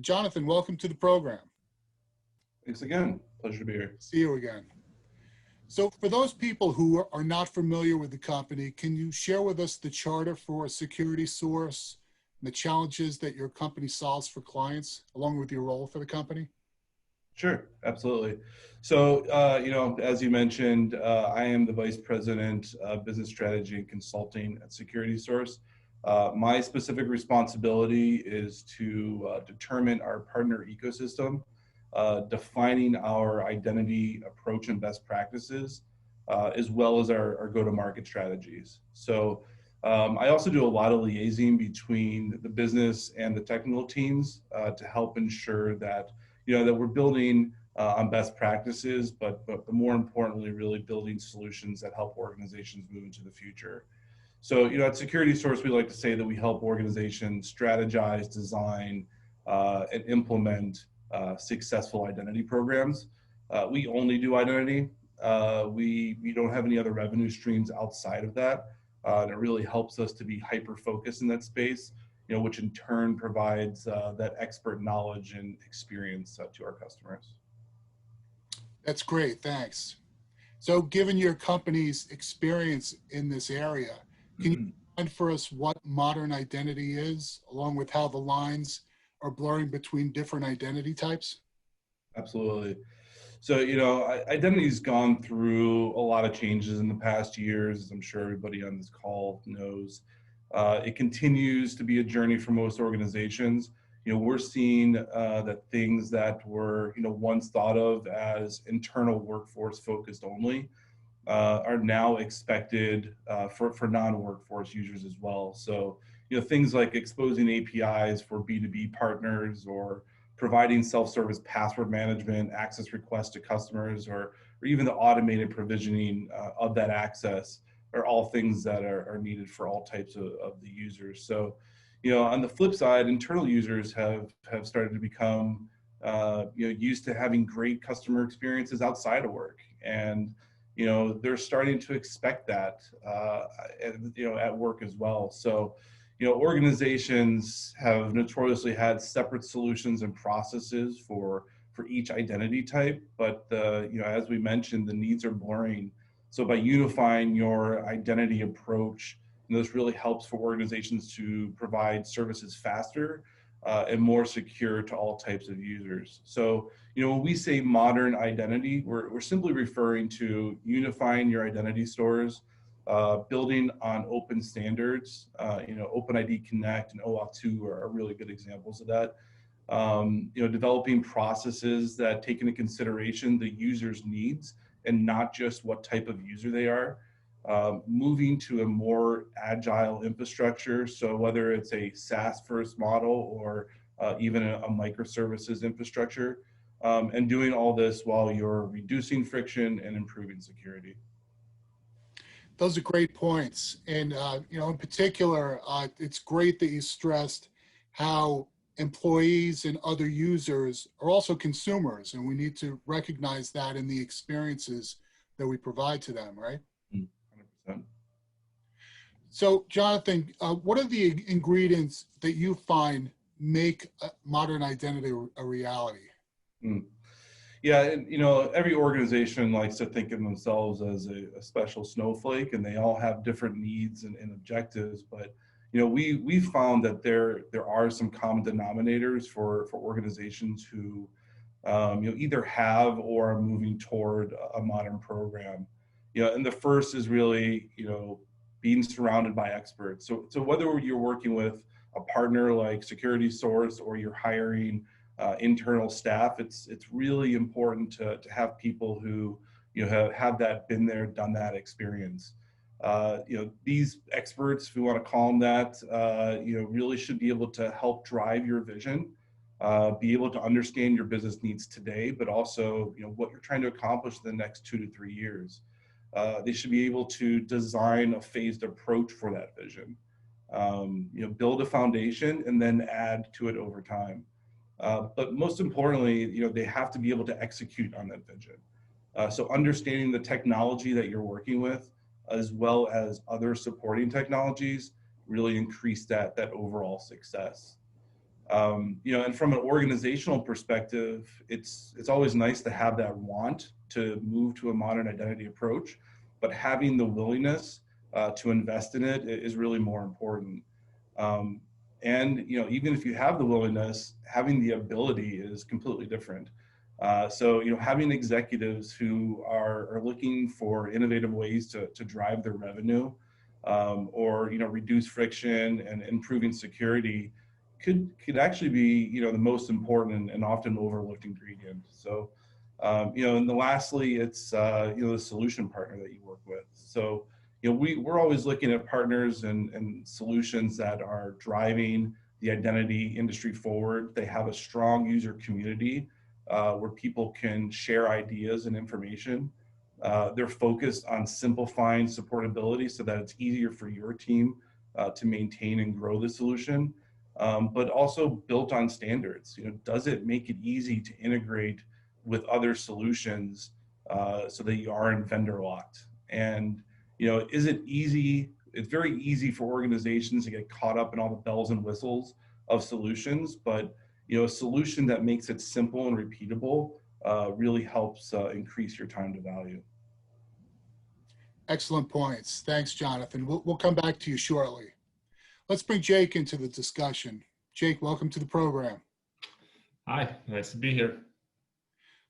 Jonathan, welcome to the program. Thanks again. Pleasure to be here. See you again. So for those people who are not familiar with the company, can you share with us the charter for SecureITsource and the challenges that your company solves for clients, along with your role for the company? Sure, absolutely. So, as you mentioned, I am the Vice President of Business Strategy and Consulting at SecureITsource. My specific responsibility is to determine our partner ecosystem, defining our identity approach and best practices, as well as our go-to-market strategies. So I also do a lot of liaising between the business and the technical teams to help ensure that that we're building on best practices, but more importantly, really building solutions that help organizations move into the future. So, at SecureITsource, we like to say that we help organizations strategize, design, and implement successful identity programs. We only do identity. We don't have any other revenue streams outside of that. And it really helps us to be hyper-focused in that space, which in turn provides that expert knowledge and experience to our customers. That's great, thanks. So given your company's experience in this area, can you define for us what modern identity is, along with how the lines are blurring between different identity types? Absolutely. So, identity's gone through a lot of changes in the past years, as I'm sure everybody on this call knows. It continues to be a journey for most organizations. We're seeing that things that were, once thought of as internal workforce focused only are now expected for non-workforce users as well. So, things like exposing APIs for B2B partners, or providing self-service password management, access requests to customers, or even the automated provisioning of that access are all things that are needed for all types of the users. So, on the flip side, internal users have started to become used to having great customer experiences outside of work, and they're starting to expect that at work as well. So, organizations have notoriously had separate solutions and processes for each identity type, but as we mentioned, the needs are blurring. So by unifying your identity approach, this really helps for organizations to provide services faster and more secure to all types of users. So, when we say modern identity, we're simply referring to unifying your identity stores, building on open standards. OpenID Connect and OAuth 2 are really good examples of that. Developing processes that take into consideration the user's needs and not just what type of user they are. Moving to a more agile infrastructure. So whether it's a SaaS first model or even a microservices infrastructure, and doing all this while you're reducing friction and improving security. Those are great points. And, in particular, it's great that you stressed how employees and other users are also consumers, and we need to recognize that in the experiences that we provide to them, right? 100%. So, Jonathan, what are the ingredients that you find make modern identity a reality? Yeah, and every organization likes to think of themselves as a special snowflake, and they all have different needs and objectives. But we've found that there are some common denominators for organizations who either have or are moving toward a modern program. And the first is really being surrounded by experts. So whether you're working with a partner like SecureITsource or you're hiring internal staff, it's really important to have people who have that been there, done that experience. These experts, if we want to call them that, really should be able to help drive your vision, be able to understand your business needs today, but also what you're trying to accomplish in the next 2 to 3 years. They should be able to design a phased approach for that vision, build a foundation, and then add to it over time. But most importantly, they have to be able to execute on that vision. So understanding the technology that you're working with, as well as other supporting technologies, really increase that overall success. And from an organizational perspective, it's always nice to have that want to move to a modern identity approach, but having the willingness to invest in it is really more important. And even if you have the willingness, having the ability is completely different. So having executives who are looking for innovative ways to drive their revenue, or reduce friction and improving security could actually be the most important and often overlooked ingredient. So and then lastly, it's the solution partner that you work with. So we're always looking at partners and solutions that are driving the identity industry forward. They have a strong user community where people can share ideas and information. They're focused on simplifying supportability so that it's easier for your team to maintain and grow the solution, but also built on standards. Does it make it easy to integrate with other solutions so that you aren't vendor locked? And is it easy? It's very easy for organizations to get caught up in all the bells and whistles of solutions, but a solution that makes it simple and repeatable really helps increase your time to value. Excellent points. Thanks, Jonathan. We'll come back to you shortly. Let's bring Jake into the discussion. Jake, welcome to the program. Hi, nice to be here.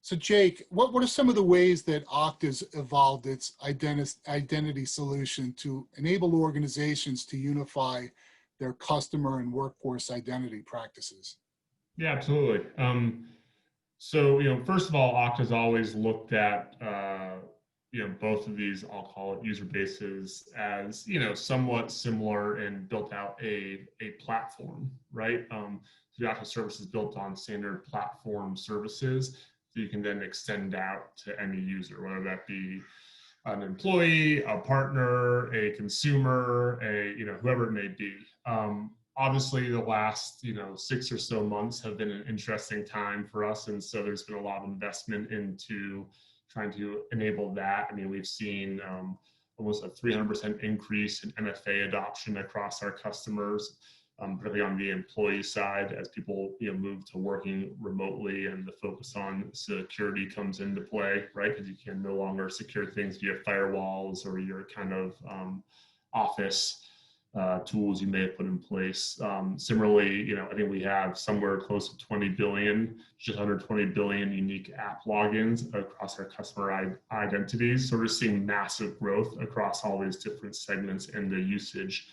So Jake, what are some of the ways that Okta's evolved its identity solution to enable organizations to unify their customer and workforce identity practices? Yeah, absolutely. So, first of all, Okta's always looked at, both of these, I'll call it user bases as, somewhat similar and built out a platform, right? The Okta service is built on standard platform services that you can then extend out to any user, whether that be an employee, a partner, a consumer, whoever it may be. Obviously, the last 6 or so months have been an interesting time for us, and so there's been a lot of investment into trying to enable that. I mean, we've seen almost a 300% increase in MFA adoption across our customers, particularly on the employee side, as people move to working remotely and the focus on security comes into play, right? Because you can no longer secure things via firewalls or your kind of office tools you may have put in place. Similarly, I think we have somewhere close to 20 billion, just under 20 billion unique app logins across our customer identities. So we're seeing massive growth across all these different segments and the usage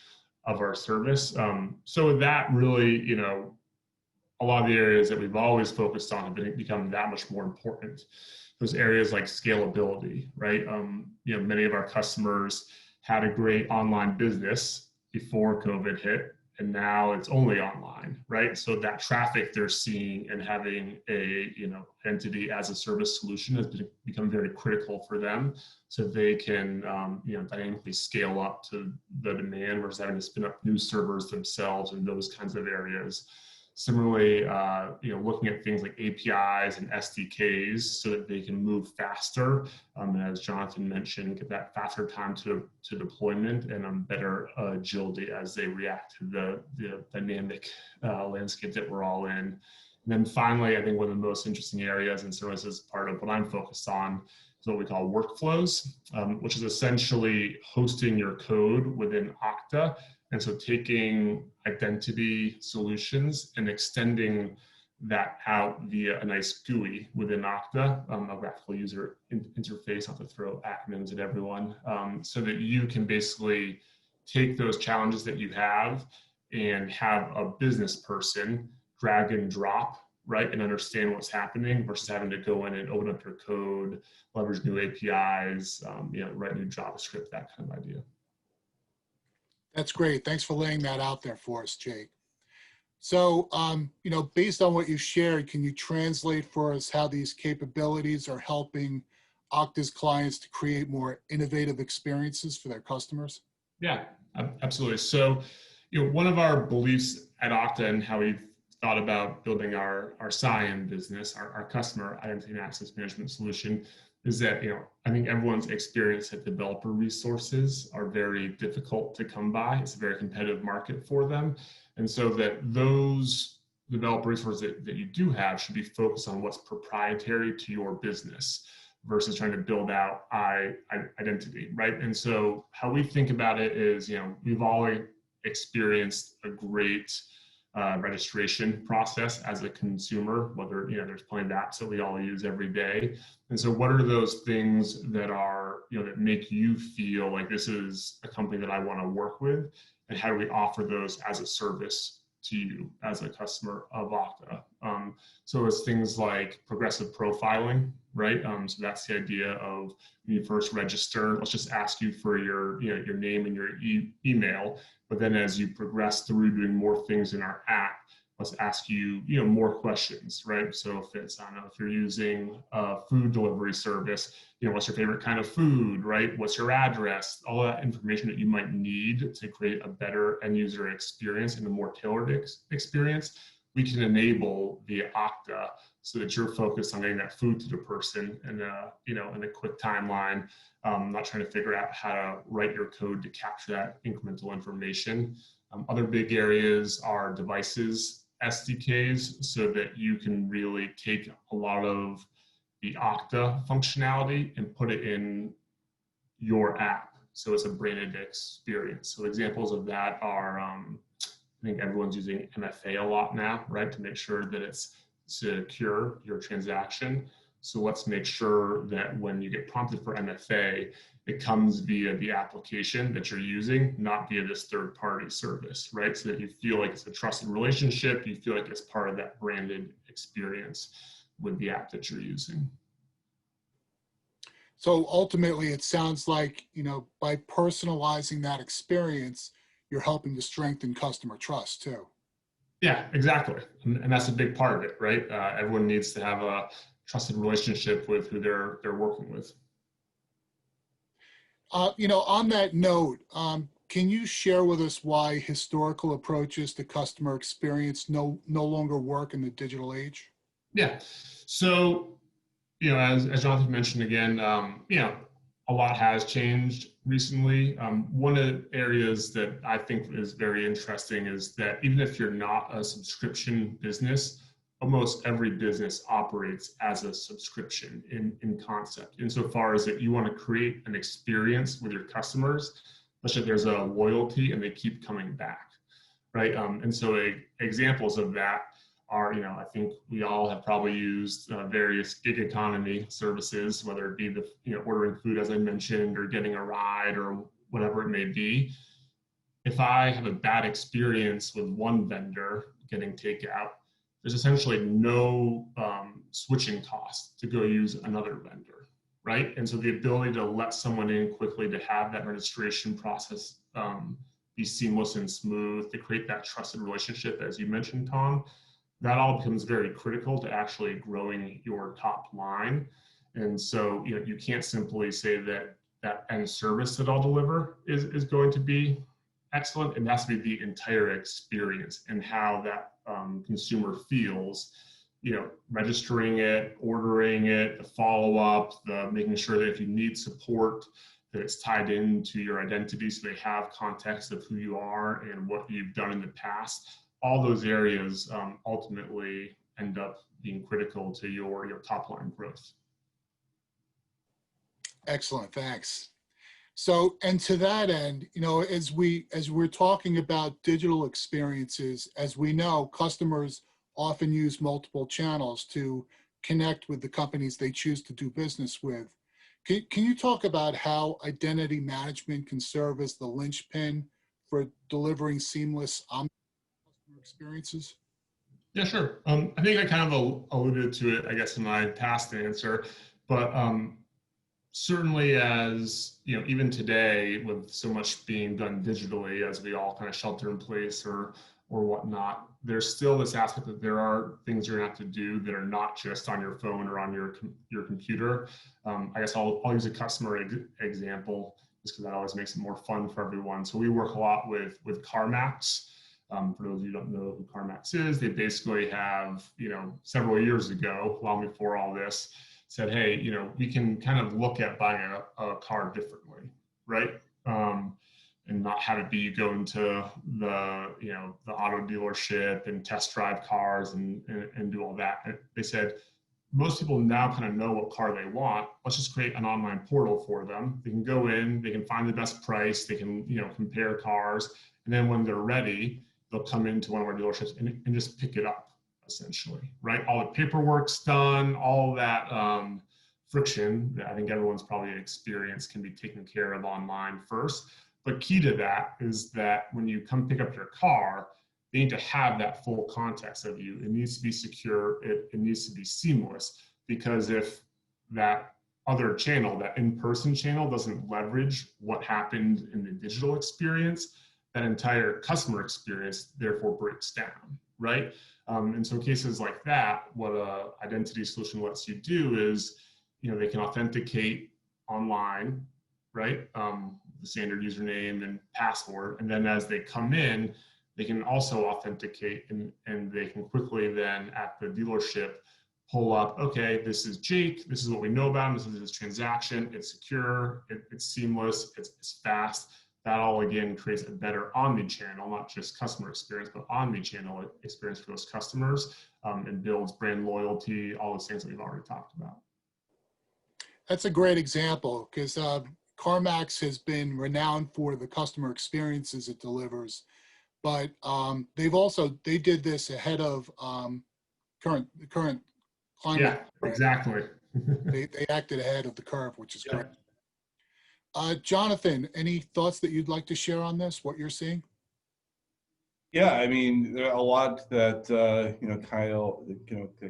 of our service. So with that, really, a lot of the areas that we've always focused on have become that much more important. Those areas like scalability, right? Many of our customers had a great online business before COVID hit, and now it's only online, right? So that traffic they're seeing and having a entity as a service solution has become very critical for them, so they can dynamically scale up to the demand versus having to spin up new servers themselves in those kinds of areas. Similarly, looking at things like APIs and SDKs so that they can move faster, and as Jonathan mentioned, get that faster time to deployment and better agility as they react to the dynamic landscape that we're all in. And then finally, I think one of the most interesting areas and services part of what I'm focused on is what we call workflows, which is essentially hosting your code within Okta. And so taking identity solutions and extending that out via a nice GUI within Okta, a graphical user interface, not to throw acronyms at everyone, so that you can basically take those challenges that you have and have a business person drag and drop, right, and understand what's happening versus having to go in and open up your code, leverage new APIs, write new JavaScript, that kind of idea. That's great. Thanks for laying that out there for us, Jake. So, based on what you shared, can you translate for us how these capabilities are helping Okta's clients to create more innovative experiences for their customers? Yeah, absolutely. So, one of our beliefs at Okta and how we've thought about building our CIAM business, our customer identity and access management solution, is that, I think everyone's experience that developer resources are very difficult to come by. It's a very competitive market for them. And so that those developer resources that you do have should be focused on what's proprietary to your business versus trying to build out identity, right? And so how we think about it is, we've all experienced a great registration process as a consumer, whether, there's plenty of apps that we all use every day. And so what are those things that are, that make you feel like this is a company that I want to work with? And how do we offer those as a service to you as a customer of Okta? So it's things like progressive profiling, right? So that's the idea of when you first register, let's just ask you for your name and your email. But then as you progress through doing more things in our app, let's ask you, more questions, right? So if it's, I don't know, if you're using a food delivery service, what's your favorite kind of food, right? What's your address? All that information that you might need to create a better end user experience and a more tailored experience, we can enable via Okta so that you're focused on getting that food to the person in a quick timeline, not trying to figure out how to write your code to capture that incremental information. Other big areas are devices, SDKs, so that you can really take a lot of the Okta functionality and put it in your app. So it's a branded experience. So examples of that are, I think everyone's using MFA a lot now, right? To make sure that it's secure, your transaction. So let's make sure that when you get prompted for MFA, it comes via the application that you're using, not via this third-party service, right? So that you feel like it's a trusted relationship, you feel like it's part of that branded experience with the app that you're using. So ultimately, it sounds like, by personalizing that experience, you're helping to strengthen customer trust too. Yeah, exactly. And that's a big part of it, right? Everyone needs to have a trusted relationship with who they're working with. On that note, can you share with us why historical approaches to customer experience no longer work in the digital age? Yeah. So, as Jonathan mentioned again, a lot has changed recently. One of the areas that I think is very interesting is that even if you're not a subscription business, almost every business operates as a subscription in concept, insofar as that you want to create an experience with your customers, such that there's a loyalty and they keep coming back, right? And so examples of that are, I think we all have probably used various gig economy services, whether it be the, ordering food, as I mentioned, or getting a ride or whatever it may be. If I have a bad experience with one vendor getting takeout, there's essentially no switching cost to go use another vendor, right? And so the ability to let someone in quickly, to have that registration process be seamless and smooth, to create that trusted relationship, as you mentioned, Tom, that all becomes very critical to actually growing your top line. And so, you can't simply say that end service that I'll deliver is going to be excellent. It has to be the entire experience and how that consumer feels, registering it, ordering it, the follow-up, the making sure that if you need support, that it's tied into your identity so they have context of who you are and what you've done in the past. All those areas ultimately end up being critical to your top line growth. Excellent, thanks. So, and to that end, as we're talking about digital experiences, as we know, customers often use multiple channels to connect with the companies they choose to do business with. Can you talk about how identity management can serve as the linchpin for delivering seamless customer experiences? Yeah, sure. I think I kind of alluded to it, I guess, in my past answer, but certainly, as even today, with so much being done digitally, as we all kind of shelter in place or whatnot, there's still this aspect that there are things you're gonna have to do that are not just on your phone or on your computer. I guess I'll use a customer example, just because that always makes it more fun for everyone. So we work a lot with CarMax. For those of you who don't know who CarMax is, they basically have, several years ago, long before all this, said, hey, we can kind of look at buying a car differently, right? and not have it be you go into the auto dealership and test drive cars and do all that. And they said most people now kind of know what car they want. Let's just create an online portal for them. They can go in, they can find the best price, they can compare cars, and then when they're ready, they'll come into one of our dealerships and just pick it up, essentially, right? All the paperwork's done, all that friction that I think everyone's probably experienced can be taken care of online first. But key to that is that when you come pick up your car, they need to have that full context of you. It needs to be secure. It needs to be seamless, because if that other channel, that in-person channel, doesn't leverage what happened in the digital experience, that entire customer experience therefore breaks down, right? And so cases like that, what an identity solution lets you do is, they can authenticate online, right? The standard username and password. And then as they come in, they can also authenticate and they can quickly then at the dealership pull up, okay, this is Jake, this is what we know about him, this is his transaction, it's secure, it's seamless, it's fast. That all again creates a better omni-channel, not just customer experience, but omni-channel experience for those customers, and builds brand loyalty, all those things that we've already talked about. That's a great example, because CarMax has been renowned for the customer experiences it delivers, but they did this ahead of current climate. Yeah, exactly. they acted ahead of the curve, which is Yeah. great. Jonathan, any thoughts that you'd like to share on this, what you're seeing? Yeah, I mean, there are a lot that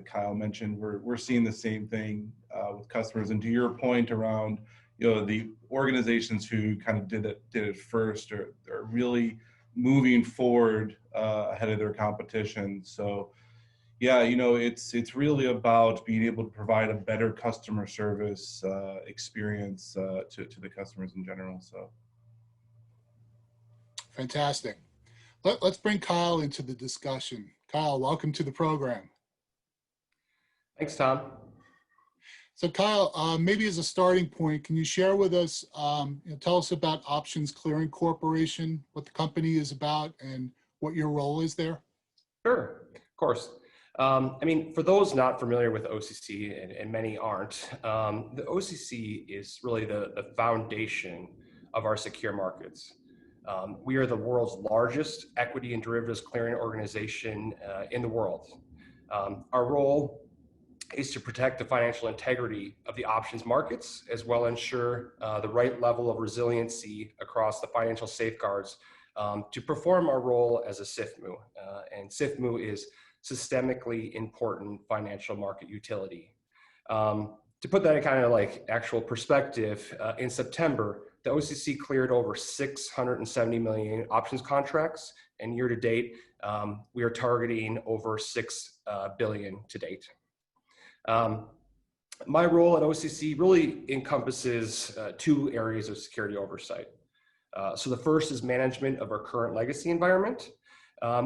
Kyle mentioned. We're seeing the same thing with customers. And to your point around, the organizations who kind of did it first are really moving forward ahead of their competition. So, yeah, it's really about being able to provide a better customer service experience to the customers in general. So, Fantastic. Let's bring Kyle into the discussion. Kyle, welcome to the program. Thanks, Tom. So Kyle, maybe as a starting point, can you share with us, tell us about Options Clearing Corporation, what the company is about, and what your role is there? Sure, of course. I mean, for those not familiar with OCC, and many aren't, the OCC is really the foundation of our secure markets. We are the world's largest equity and derivatives clearing organization in the world. Our role is to protect the financial integrity of the options markets, as well as ensure the right level of resiliency across the financial safeguards to perform our role as a SIFMU. And SIFMU is systemically important financial market utility. To put that in kind of like actual perspective, in September, the OCC cleared over 670 million options contracts, and year to date, we are targeting over 6 billion to date. My role at OCC really encompasses 2 areas of security oversight. So the first is management of our current legacy environment,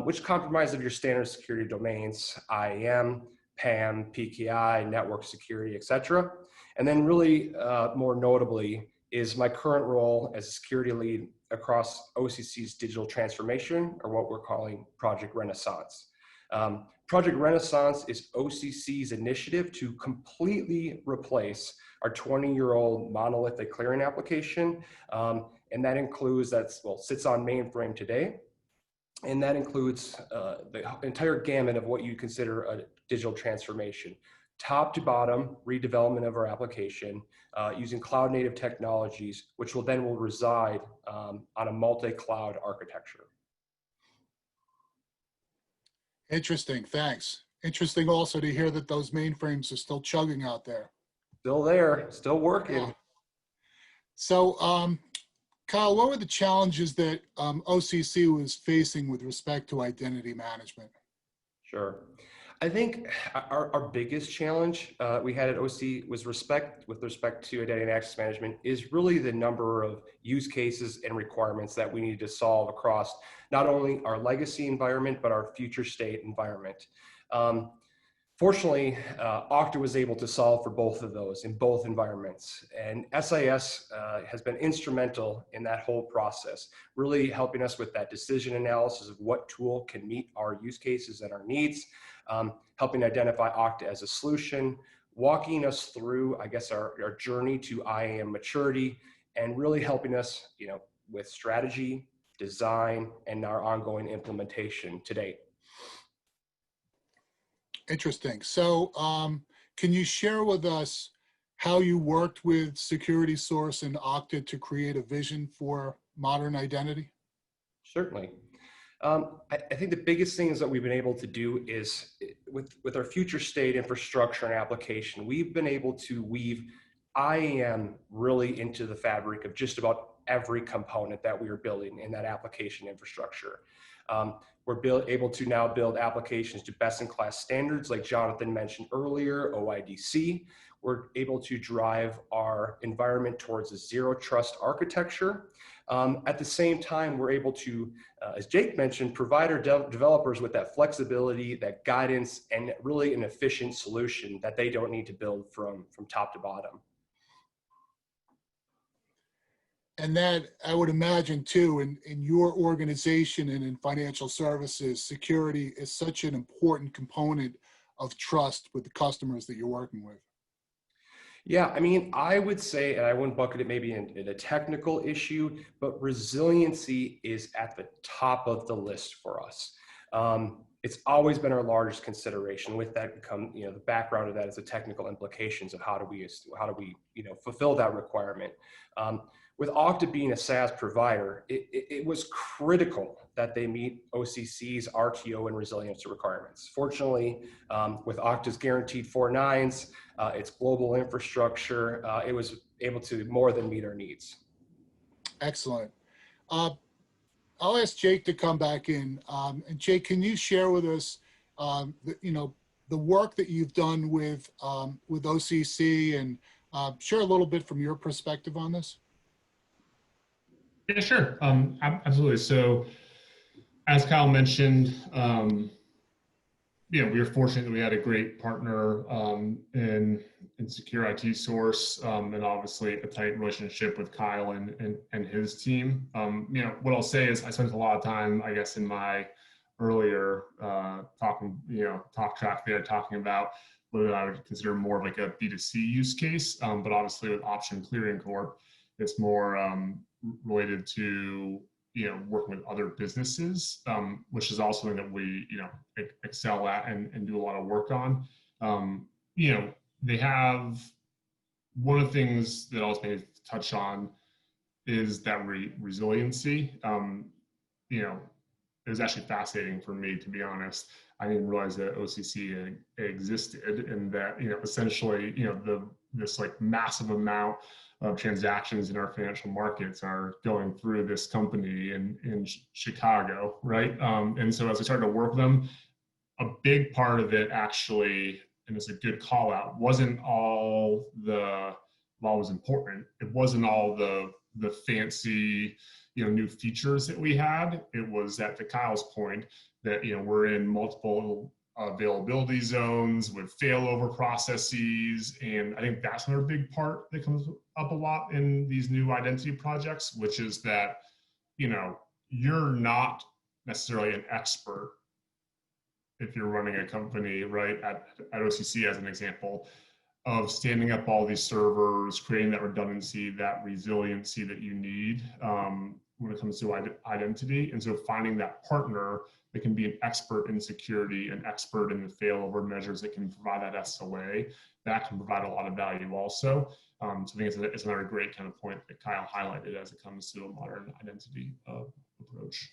which comprises of your standard security domains, IAM, PAM, PKI, network security, etc. And then really more notably is my current role as a security lead across OCC's digital transformation, or what we're calling Project Renaissance. Project Renaissance is OCC's initiative to completely replace our 20-year-old monolithic clearing application. And that includes, sits on mainframe today. And that includes the entire gamut of what you consider a digital transformation. Top to bottom, redevelopment of our application using cloud native technologies, which will reside on a multi-cloud architecture. Interesting, thanks. Interesting also to hear that those mainframes are still chugging out there. Still there, still working. Yeah. So, Kyle, what were the challenges that OCC was facing with respect to identity management? Sure. I think our biggest challenge we had at OC was with respect to identity and access management is really the number of use cases and requirements that we need to solve across not only our legacy environment, but our future state environment. Fortunately, Okta was able to solve for both of those in both environments. And SIS has been instrumental in that whole process, really helping us with that decision analysis of what tool can meet our use cases and our needs, helping identify Okta as a solution, walking us through, I guess, our journey to IAM maturity, and really helping us, with strategy, design, and our ongoing implementation to date. Interesting. So can you share with us how you worked with SecureITsource and Okta to create a vision for modern identity? Certainly. I think the biggest things that we've been able to do is with our future state infrastructure and application, we've been able to weave IAM really into the fabric of just about every component that we are building in that application infrastructure. We're able to now build applications to best-in-class standards, like Jonathan mentioned earlier, OIDC. We're able to drive our environment towards a zero trust architecture. At the same time, we're able to, as Jake mentioned, provide our developers with that flexibility, that guidance, and really an efficient solution that they don't need to build from top to bottom. And that, I would imagine too, in your organization and in financial services, security is such an important component of trust with the customers that you're working with. Yeah, I mean, I would say, and I wouldn't bucket it maybe in a technical issue, but resiliency is at the top of the list for us. It's always been our largest consideration. With that come, the background of that is the technical implications of how do we fulfill that requirement. With Okta being a SaaS provider, it was critical that they meet OCC's RTO and resiliency requirements. Fortunately, with Okta's guaranteed 4 nines, its global infrastructure, it was able to more than meet our needs. Excellent. I'll ask Jake to come back in. And Jake, can you share with us, the work that you've done with OCC and share a little bit from your perspective on this? Yeah, sure. Absolutely. So, as Kyle mentioned, we were fortunate that we had a great partner in SecureITsource, and obviously a tight relationship with Kyle and his team. What I'll say is I spent a lot of time, I guess, in my earlier talk track there, talking about what I would consider more of like a B2C use case, but obviously with Option Clearing Corp, it's more related to working with other businesses, which is also something that we excel at and do a lot of work on. They have one of the things that I was going to touch on is that resiliency. It was actually fascinating for me, to be honest. I didn't realize that OCC existed, and that essentially this like massive amount of transactions in our financial markets are going through this company in Chicago, right? And so as I started to work with them, a big part of it actually, and it's a good call out, wasn't all while it was important, it wasn't all the fancy new features that we had. It was, at to Kyle's point, that we're in multiple availability zones with failover processes, and I think that's another big part that comes up a lot in these new identity projects, which is that you're not necessarily an expert if you're running a company, right, at OCC as an example, of standing up all these servers, creating that redundancy, that resiliency that you need when it comes to identity. And so finding that partner that can be an expert in security, an expert in the failover measures that can provide that SLA, that can provide a lot of value also. So I think it's another great kind of point that Kyle highlighted as it comes to a modern identity approach.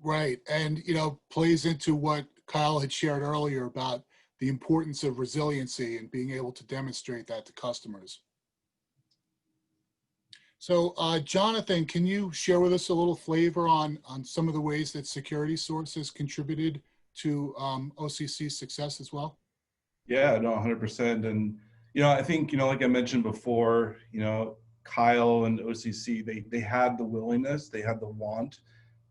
Right. And, plays into what Kyle had shared earlier about the importance of resiliency and being able to demonstrate that to customers. So, Jonathan, can you share with us a little flavor on some of the ways that SecureITsource has contributed to OCC's success as well? Yeah, no, 100%. And, I think, like I mentioned before, Kyle and OCC, they had the willingness, they had the want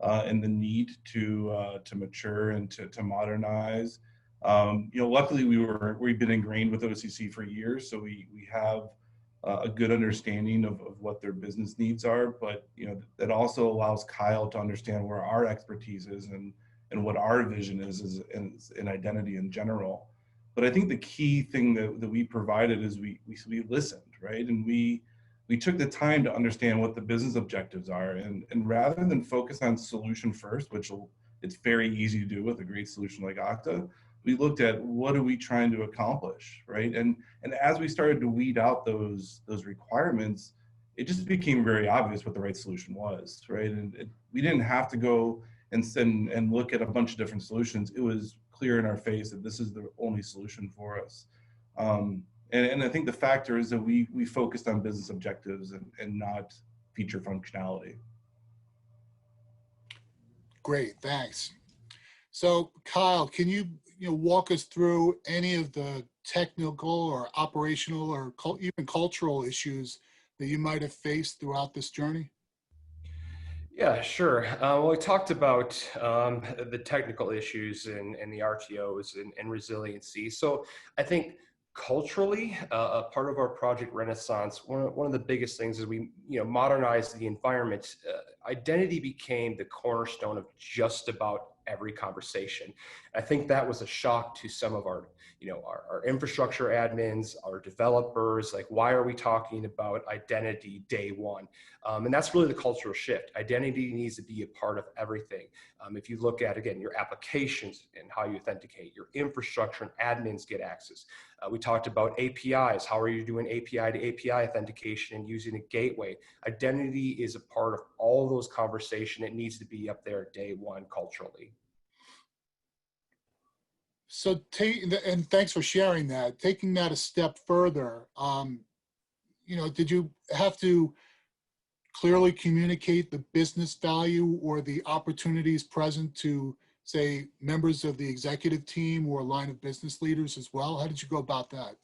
and the need to mature and to modernize. Luckily we've been ingrained with OCC for years, so we have a good understanding of what their business needs are. But that also allows Kyle to understand where our expertise is and what our vision is in identity in general. But I think the key thing that we provided is we listened, right? And we took the time to understand what the business objectives are, and rather than focus on solution first, which it's very easy to do with a great solution like Okta, we looked at what are we trying to accomplish, right? And as we started to weed out those requirements, it just became very obvious what the right solution was, right? And we didn't have to go and look at a bunch of different solutions. It was clear in our face that this is the only solution for us. And I think the factor is that we focused on business objectives and not feature functionality. Great, thanks. So Kyle, can you walk us through any of the technical or operational or even cultural issues that you might have faced throughout this journey? Yeah, sure. Well, we talked about the technical issues and the RTOs and resiliency. So I think culturally, a part of our Project Renaissance, one of the biggest things is we modernized the environment. Identity became the cornerstone of just about every conversation. I think that was a shock to some of our infrastructure admins, our developers. Like, why are we talking about identity day one? And that's really the cultural shift. Identity needs to be a part of everything. If you look at, again, your applications and how you authenticate, your infrastructure and admins get access. We talked about APIs. How are you doing API to API authentication and using a gateway? Identity is a part of all of those conversations. It needs to be up there day one culturally. So and thanks for sharing that. Taking that a step further, did you have to clearly communicate the business value or the opportunities present to, say, members of the executive team or line of business leaders as well? How did you go about that?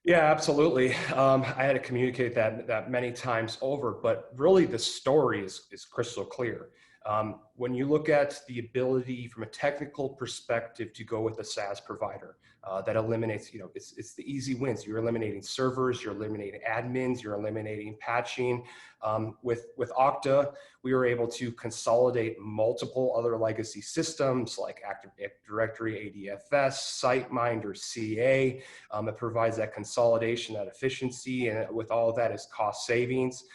Yeah, absolutely. I had to communicate that many times over, but really the story is crystal clear. When you look at the ability from a technical perspective to go with a SaaS provider, that eliminates, it's the easy wins. You're eliminating servers, you're eliminating admins, you're eliminating patching. With Okta, we were able to consolidate multiple other legacy systems like Active Directory, ADFS, SiteMinder, CA. It provides that consolidation, that efficiency, and with all of that is cost savings.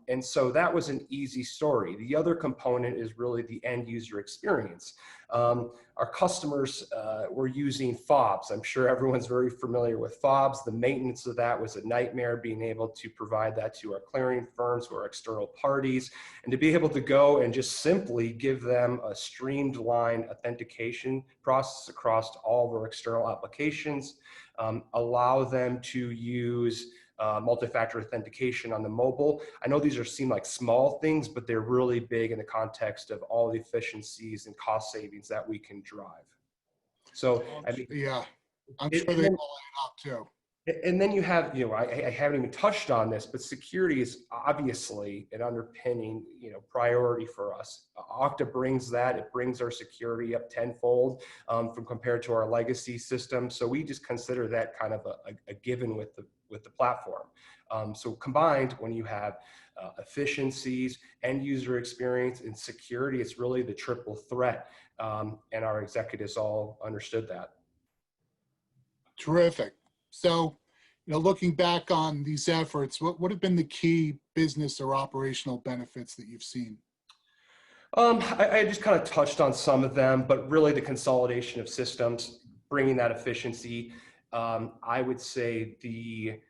And so that was an easy story. The other component is really the end user experience. Our customers were using fobs. I'm sure everyone's very familiar with fobs. The maintenance of that was a nightmare, being able to provide that to our clearing firms or external parties, and to be able to go and just simply give them a streamlined authentication process across all of our external applications, allow them to use multi-factor authentication on the mobile. I know these seem like small things, but they're really big in the context of all the efficiencies and cost savings that we can drive. So, I mean, yeah, I'm sure they all add up too. And then you have, I haven't even touched on this, but security is obviously an underpinning, priority for us. Okta brings that. It brings our security up tenfold from compared to our legacy system. So we just consider that kind of a given with the platform. So combined, when you have efficiencies, end user experience, and security, it's really the triple threat. And our executives all understood that. Terrific. So, looking back on these efforts, what have been the key business or operational benefits that you've seen? I just kind of touched on some of them, but really the consolidation of systems, bringing that efficiency. I would say the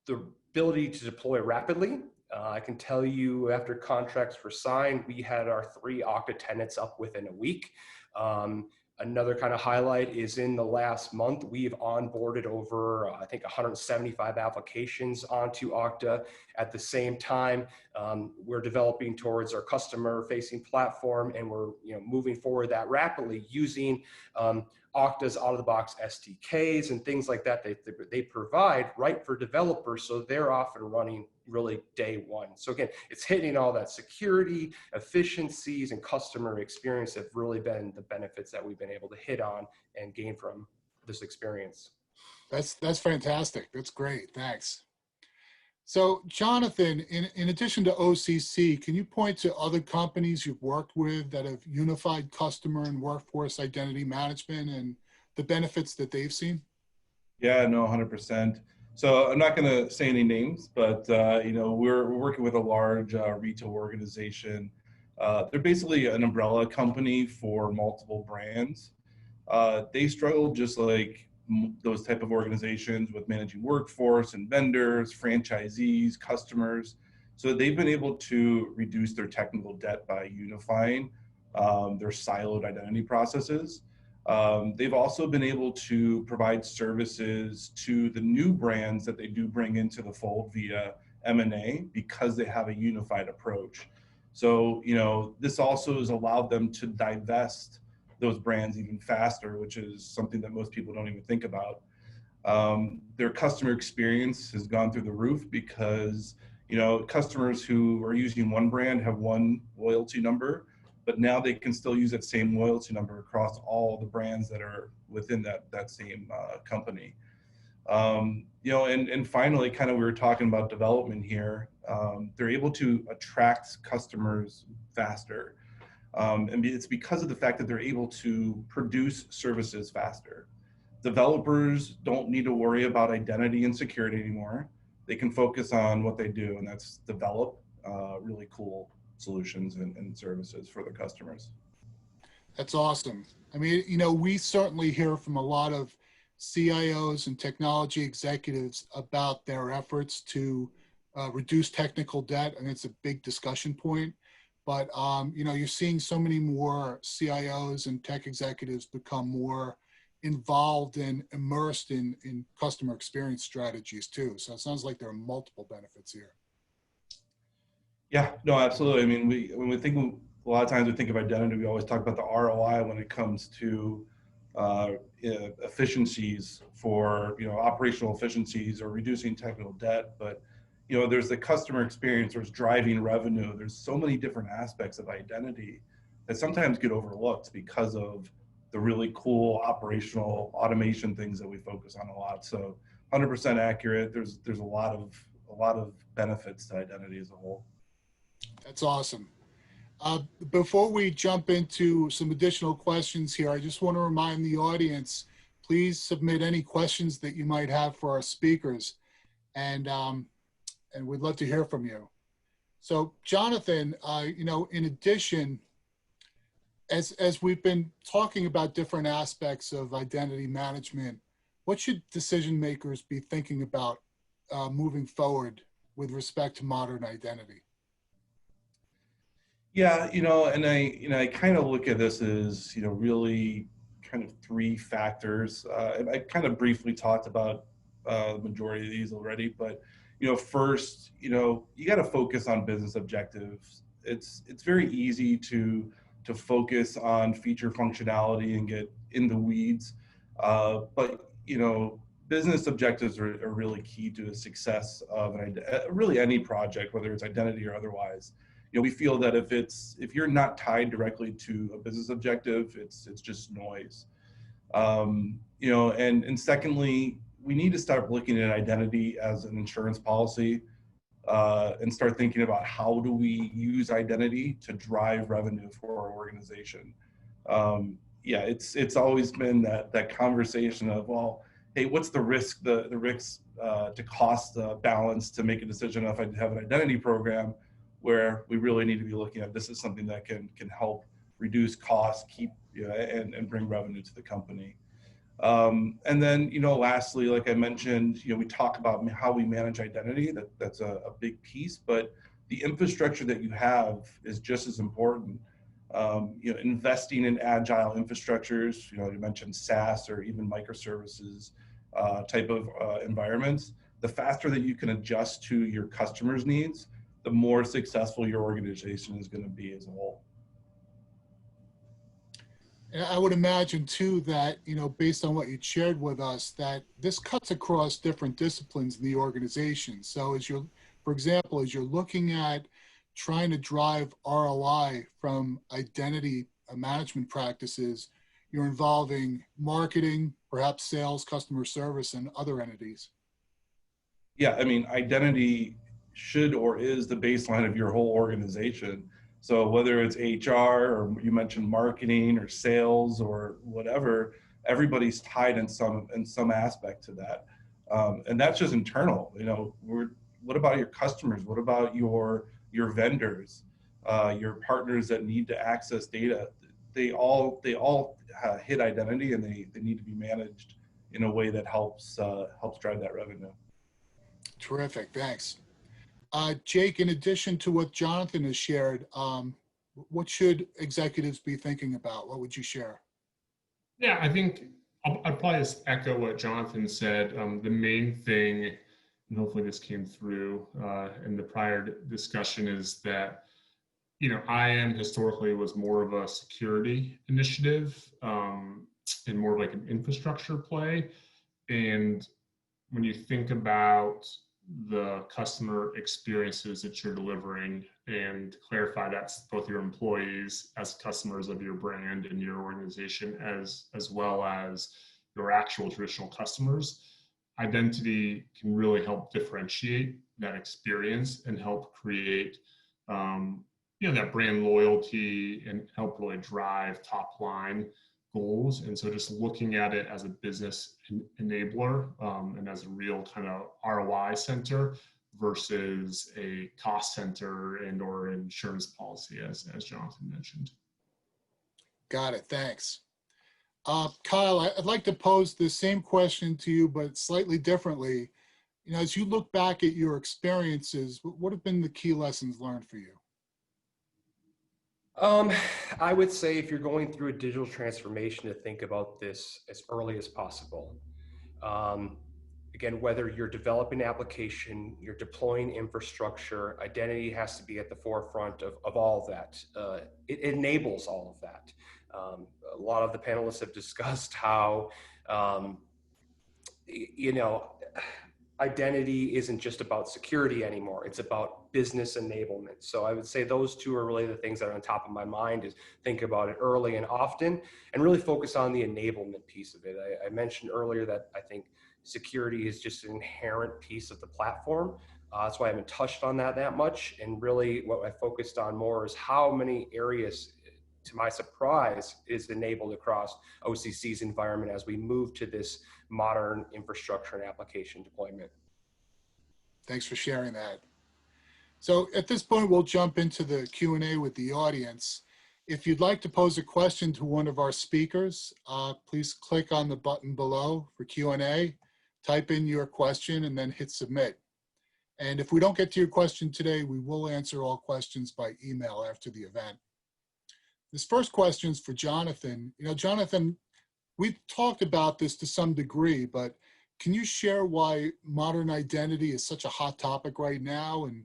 ability to deploy rapidly. I can tell you, after contracts were signed, we had our 3 Okta tenants up within a week. Another kind of highlight is in the last month, we've onboarded over, I think, 175 applications onto Okta. At the same time, we're developing towards our customer-facing platform, and we're moving forward that rapidly using Okta's out-of-the-box SDKs and things like that they provide right for developers, so they're off and running really day one. So again, it's hitting all that security, efficiencies, and customer experience have really been the benefits that we've been able to hit on and gain from this experience. That's fantastic. That's great. Thanks. So, Jonathan, in addition to OCC, can you point to other companies you've worked with that have unified customer and workforce identity management and the benefits that they've seen? Yeah, no, 100%. So I'm not going to say any names, but we're working with a large retail organization. They're basically an umbrella company for multiple brands. They struggle just like those type of organizations with managing workforce and vendors, franchisees, customers. So they've been able to reduce their technical debt by unifying their siloed identity processes. They've also been able to provide services to the new brands that they do bring into the fold via M&A because they have a unified approach. So, this also has allowed them to divest those brands even faster, which is something that most people don't even think about. Their customer experience has gone through the roof because, customers who are using one brand have one loyalty number, but now they can still use that same loyalty number across all the brands that are within that same company. And finally, kind of we were talking about development here. They're able to attract customers faster. And it's because of the fact that they're able to produce services faster. Developers don't need to worry about identity and security anymore. They can focus on what they do, and that's develop really cool solutions and services for their customers. That's awesome. I mean, we certainly hear from a lot of CIOs and technology executives about their efforts to reduce technical debt, and it's a big discussion point. But, you're seeing so many more CIOs and tech executives become more involved and immersed in customer experience strategies too. So it sounds like there are multiple benefits here. Yeah, no, absolutely. I mean, when we think, a lot of times we think of identity, we always talk about the ROI when it comes to efficiencies for, operational efficiencies or reducing technical debt. But, there's the customer experience, there's driving revenue. There's so many different aspects of identity that sometimes get overlooked because of the really cool operational automation things that we focus on a lot. So 100% accurate. There's a lot of benefits to identity as a whole. That's awesome. Before we jump into some additional questions here, I just want to remind the audience, please submit any questions that you might have for our speakers. And we'd love to hear from you. So Jonathan, in addition, as we've been talking about different aspects of identity management, what should decision makers be thinking about moving forward with respect to modern identity? Yeah, and I kind of look at this as, really kind of three factors. I kind of briefly talked about the majority of these already, but, first, you got to focus on business objectives. It's very easy to focus on feature functionality and get in the weeds, but, business objectives are really key to the success of really any project, whether it's identity or otherwise. We feel that if you're not tied directly to a business objective, it's just noise. And secondly, we need to start looking at identity as an insurance policy and start thinking about how do we use identity to drive revenue for our organization. It's always been that conversation of, well, hey, what's the risk to cost balance to make a decision if I have an identity program, where we really need to be looking at this is something that can help reduce costs, and bring revenue to the company. And then, lastly, like I mentioned, we talk about how we manage identity. That's a big piece, but the infrastructure that you have is just as important. Investing in agile infrastructures, you mentioned SaaS or even microservices type of environments. The faster that you can adjust to your customers' needs, the more successful your organization is going to be as a whole. And I would imagine too that, based on what you shared with us, that this cuts across different disciplines in the organization. So for example, as you're looking at trying to drive ROI from identity management practices, you're involving marketing, perhaps sales, customer service, and other entities. Yeah, I mean, identity should or is the baseline of your whole organization. So whether it's HR or you mentioned marketing or sales or whatever, everybody's tied in some aspect to that, and that's just internal. What about your customers? What about your vendors, your partners that need to access data? They all hit identity, and they need to be managed in a way that helps drive that revenue. Terrific, thanks. Jake, in addition to what Jonathan has shared, what should executives be thinking about? What would you share? Yeah, I think I'd probably just echo what Jonathan said. The main thing, and hopefully this came through in the prior discussion, is that IAM historically was more of a security initiative and more of like an infrastructure play. And when you think about the customer experiences that you're delivering and clarify that's both your employees as customers of your brand and your organization as well as your actual traditional customers, identity can really help differentiate that experience and help create that brand loyalty and help really drive top line goals. And so just looking at it as a business enabler and as a real kind of ROI center versus a cost center and or insurance policy, as Jonathan mentioned. Got it, thanks. Kyle, I'd like to pose the same question to you, but slightly differently. As you look back at your experiences, what have been the key lessons learned for you? I would say if you're going through a digital transformation, to think about this as early as possible. Again, whether you're developing an application, you're deploying infrastructure, identity has to be at the forefront of all of that. It enables all of that. A lot of the panelists have discussed how, identity isn't just about security anymore. It's about business enablement. So I would say those two are really the things that are on top of my mind, is think about it early and often and really focus on the enablement piece of it. I mentioned earlier that I think security is just an inherent piece of the platform. That's why I haven't touched on that much. And really what I focused on more is how many areas, to my surprise, is enabled across OCC's environment as we move to this modern infrastructure and application deployment. Thanks for sharing that. So at this point, we'll jump into the Q&A with the audience. If you'd like to pose a question to one of our speakers, please click on the button below for Q&A, type in your question, and then hit submit. And if we don't get to your question today, we will answer all questions by email after the event. This first question is for Jonathan. Jonathan, we've talked about this to some degree, but can you share why modern identity is such a hot topic right now and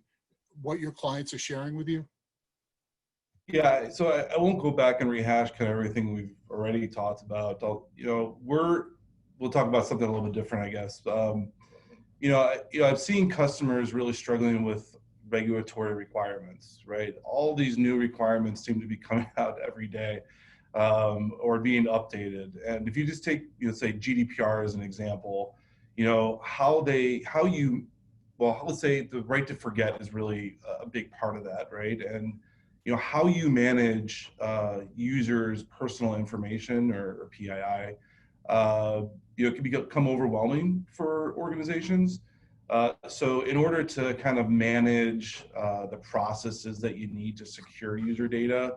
what your clients are sharing with you? Yeah, so I won't go back and rehash kind of everything we've already talked about. We'll talk about something a little bit different, I guess. I've seen customers really struggling with regulatory requirements, right? All these new requirements seem to be coming out every day, or being updated. And if you just take, say GDPR as an example, let's say the right to forget is really a big part of that, right? And how you manage users' personal information or PII, it can become overwhelming for organizations. So in order to kind of manage the processes that you need to secure user data,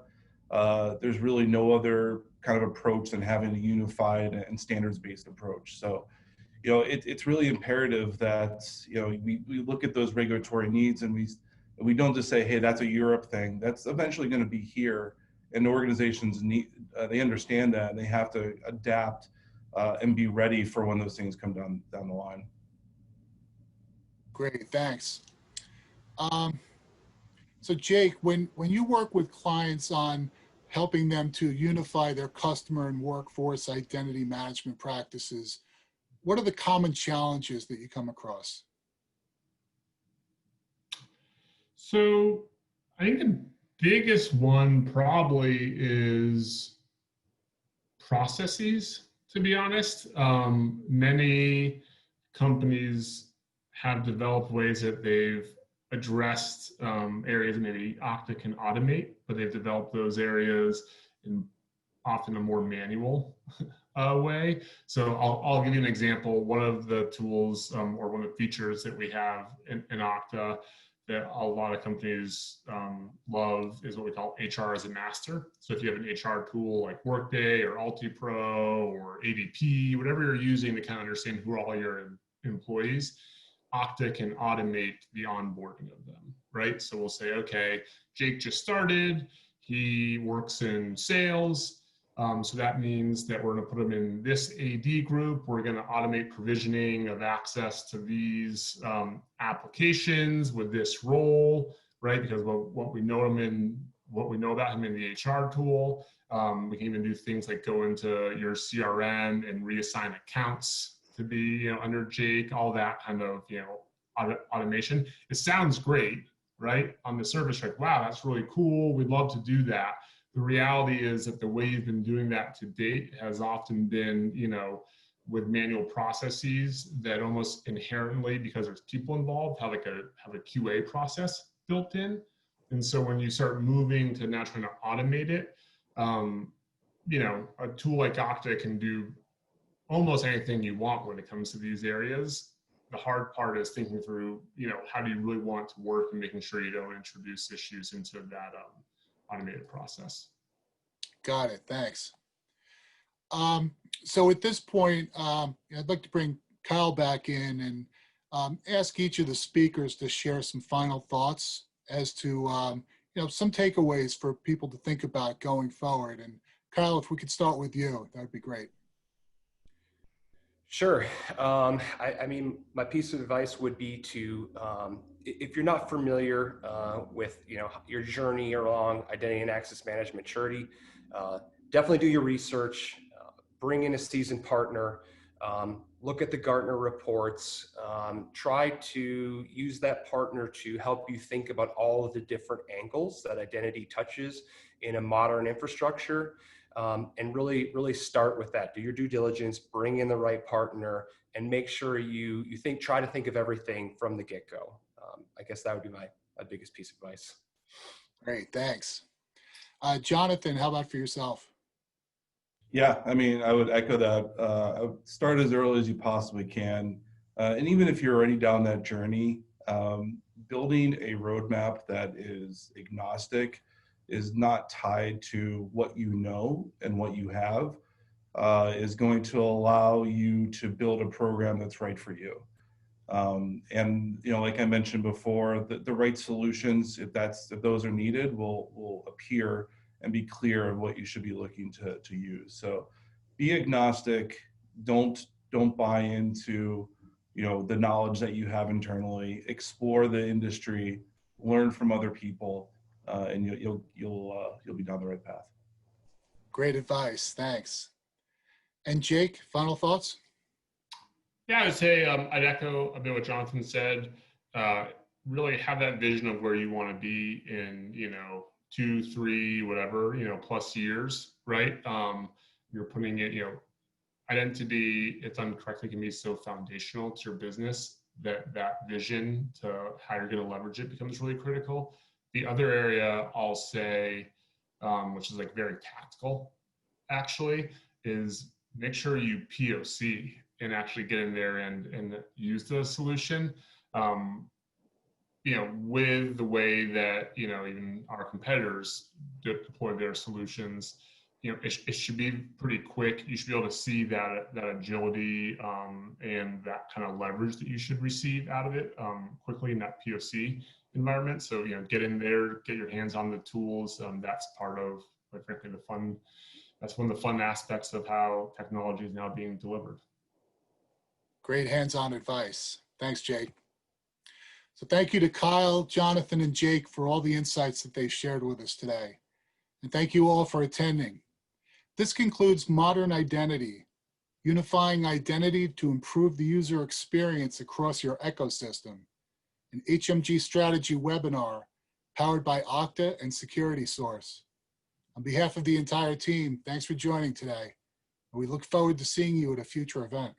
there's really no other kind of approach than having a unified and standards-based approach. So, it's really imperative that, we look at those regulatory needs and we don't just say, hey, that's a Europe thing. That's eventually going to be here. And organizations they understand that, and they have to adapt and be ready for when those things come down the line. Great, thanks. So Jake, when you work with clients on helping them to unify their customer and workforce identity management practices. What are the common challenges that you come across? So I think the biggest one probably is processes, to be honest. Many companies have developed ways that they've addressed areas that maybe Okta can automate, but they've developed those areas in often a more manual way. So I'll give you an example. One of the tools or one of the features that we have in Okta that a lot of companies love is what we call HR as a master. So if you have an HR tool like Workday or AltiPro or ADP, whatever you're using to kind of understand who are all your employees, Okta can automate the onboarding of them, right? So we'll say, okay, Jake just started. He works in sales. So that means that we're going to put them in this AD group. We're going to automate provisioning of access to these applications with this role, right? Because what we know about him in the HR tool, we can even do things like go into your CRM and reassign accounts to be, under Jake. All that kind of, automation. It sounds great, right? On the surface, like, wow, that's really cool. We'd love to do that. The reality is that the way you've been doing that to date has often been, with manual processes that almost inherently, because there's people involved, have a QA process built in. And so when you start moving to now trying to automate it, a tool like Okta can do almost anything you want when it comes to these areas. The hard part is thinking through, how do you really want it to work and making sure you don't introduce issues into that automated process. Got it. Thanks. So at this point, I'd like to bring Kyle back in and ask each of the speakers to share some final thoughts as to some takeaways for people to think about going forward. And Kyle, if we could start with you, that would be great. Sure. I mean, my piece of advice would be to, if you're not familiar with, your journey along identity and access management maturity, definitely do your research, bring in a seasoned partner, look at the Gartner reports, try to use that partner to help you think about all of the different angles that identity touches in a modern infrastructure. And really start with that. Do your due diligence, bring in the right partner, and make sure you try to think of everything from the get-go. I guess that would be my biggest piece of advice. Great, thanks. Jonathan, how about for yourself? Yeah, I mean, I would echo that. I would start as early as you possibly can. And even if you're already down that journey, building a roadmap that is agnostic, is not tied to what you know and what you have, is going to allow you to build a program that's right for you. And like I mentioned before, the right solutions, if those are needed, will appear and be clear of what you should be looking to use. So be agnostic. Don't buy into the knowledge that you have internally. Explore the industry, learn from other people. And you'll be down the right path. Great advice, thanks. And Jake, final thoughts? Yeah, I would say I'd echo a bit what Jonathan said. Really have that vision of where you want to be in 2, 3, whatever plus years, right? You're putting it, identity, if done correctly, can be so foundational to your business that vision to how you're going to leverage it becomes really critical. The other area I'll say, which is like very tactical, actually, is make sure you POC and actually get in there and use the solution. With the way that even our competitors deploy their solutions, it should be pretty quick. You should be able to see that agility and that kind of leverage that you should receive out of it quickly in that POC environment. So get in there, get your hands on the tools. That's part of, quite frankly, the fun. That's one of the fun aspects of how technology is now being delivered. Great hands-on advice. Thanks, Jake. So thank you to Kyle, Jonathan, and Jake for all the insights that they shared with us today. and thank you all for attending. This concludes Modern Identity, unifying identity to improve the user experience across your ecosystem, an HMG strategy webinar powered by Okta and SecureITsource. On behalf of the entire team, thanks for joining today, and we look forward to seeing you at a future event.